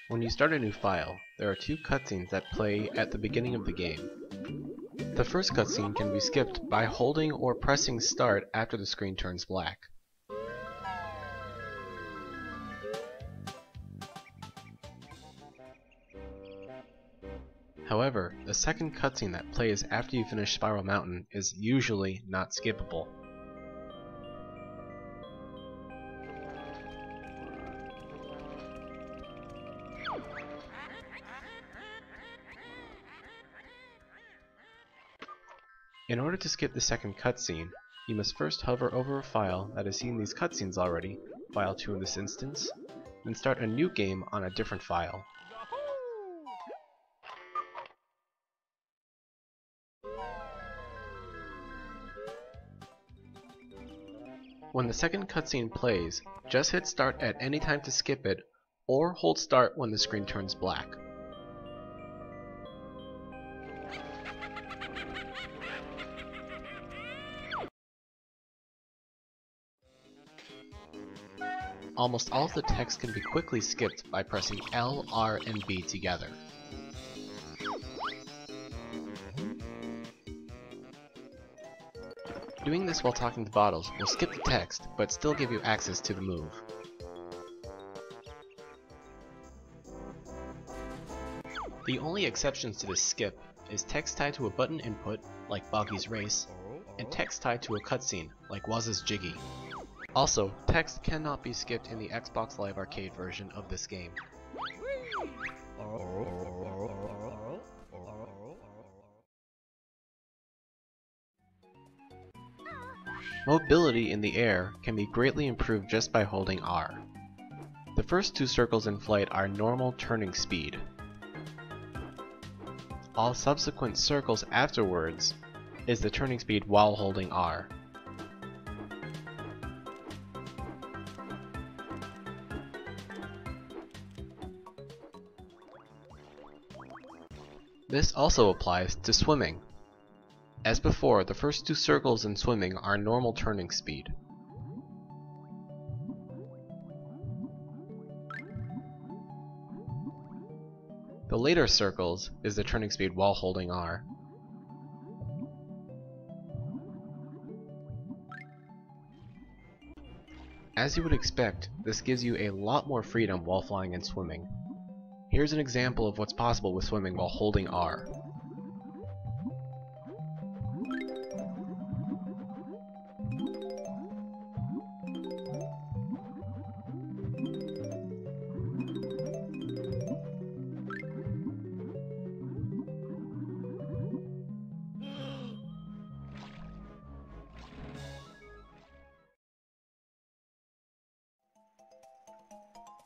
When you start a new file, there are two cutscenes that play at the beginning of the game. The first cutscene can be skipped by holding or pressing start after the screen turns black. However, the second cutscene that plays after you finish Spiral Mountain is usually not skippable. In order to skip the second cutscene, you must first hover over a file that has seen these cutscenes already, file 2 in this instance, then start a new game on a different file. When the second cutscene plays, just hit start at any time to skip it, or hold start when the screen turns black. Almost all of the text can be quickly skipped by pressing L, R, and B together. Doing this while talking to bottles will skip the text, but still give you access to the move. The only exceptions to this skip is text tied to a button input, like Boggy's Race, and text tied to a cutscene, like Waz's Jiggy. Also, text cannot be skipped in the Xbox Live Arcade version of this game. Mobility in the air can be greatly improved just by holding R. The first two circles in flight are normal turning speed. All subsequent circles afterwards is the turning speed while holding R. This also applies to swimming. As before, the first two circles in swimming are normal turning speed. The later circles is the turning speed while holding R. As you would expect, this gives you a lot more freedom while flying and swimming. Here's an example of what's possible with swimming while holding R.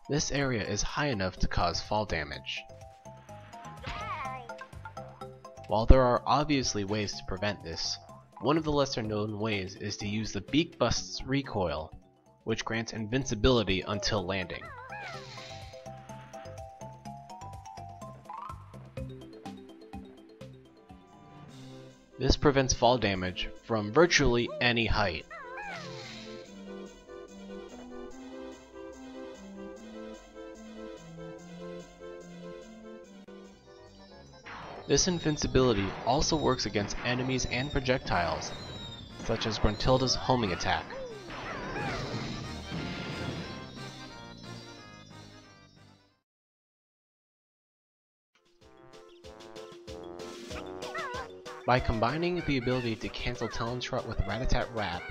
This area is high enough to cause fall damage. While there are obviously ways to prevent this, one of the lesser known ways is to use the Beak Bust's recoil, which grants invincibility until landing. This prevents fall damage from virtually any height. This invincibility also works against enemies and projectiles, such as Gruntilda's homing attack. By combining the ability to cancel Talon Trot with Rat-a-tat-Rap,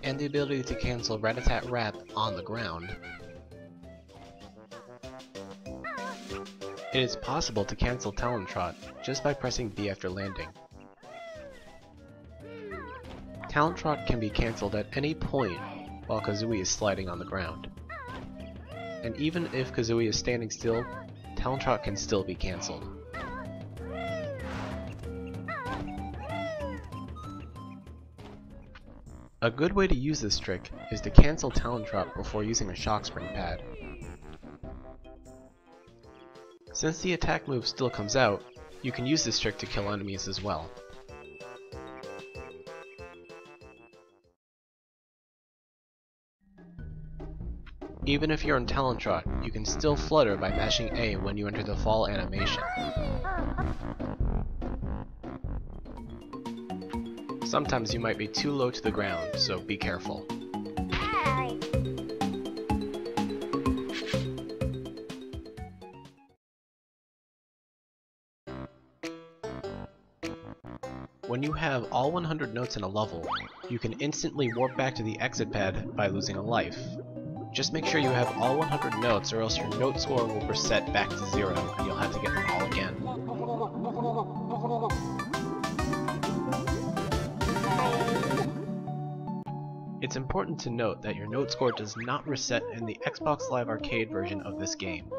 and the ability to cancel Rat-a-tat-Rap on the ground, it is possible to cancel Talon Trot just by pressing B after landing. Talon Trot can be cancelled at any point while Kazooie is sliding on the ground. And even if Kazooie is standing still, Talon Trot can still be cancelled. A good way to use this trick is to cancel Talon Trot before using a shock spring pad. Since the attack move still comes out, you can use this trick to kill enemies as well. Even if you're in Talon Trot, you can still flutter by mashing A when you enter the fall animation. Sometimes you might be too low to the ground, so be careful. When you have all 100 notes in a level, you can instantly warp back to the exit pad by losing a life. Just make sure you have all 100 notes, or else your note score will reset back to 0 and you'll have to get them all again. It's important to note that your note score does not reset in the Xbox Live Arcade version of this game.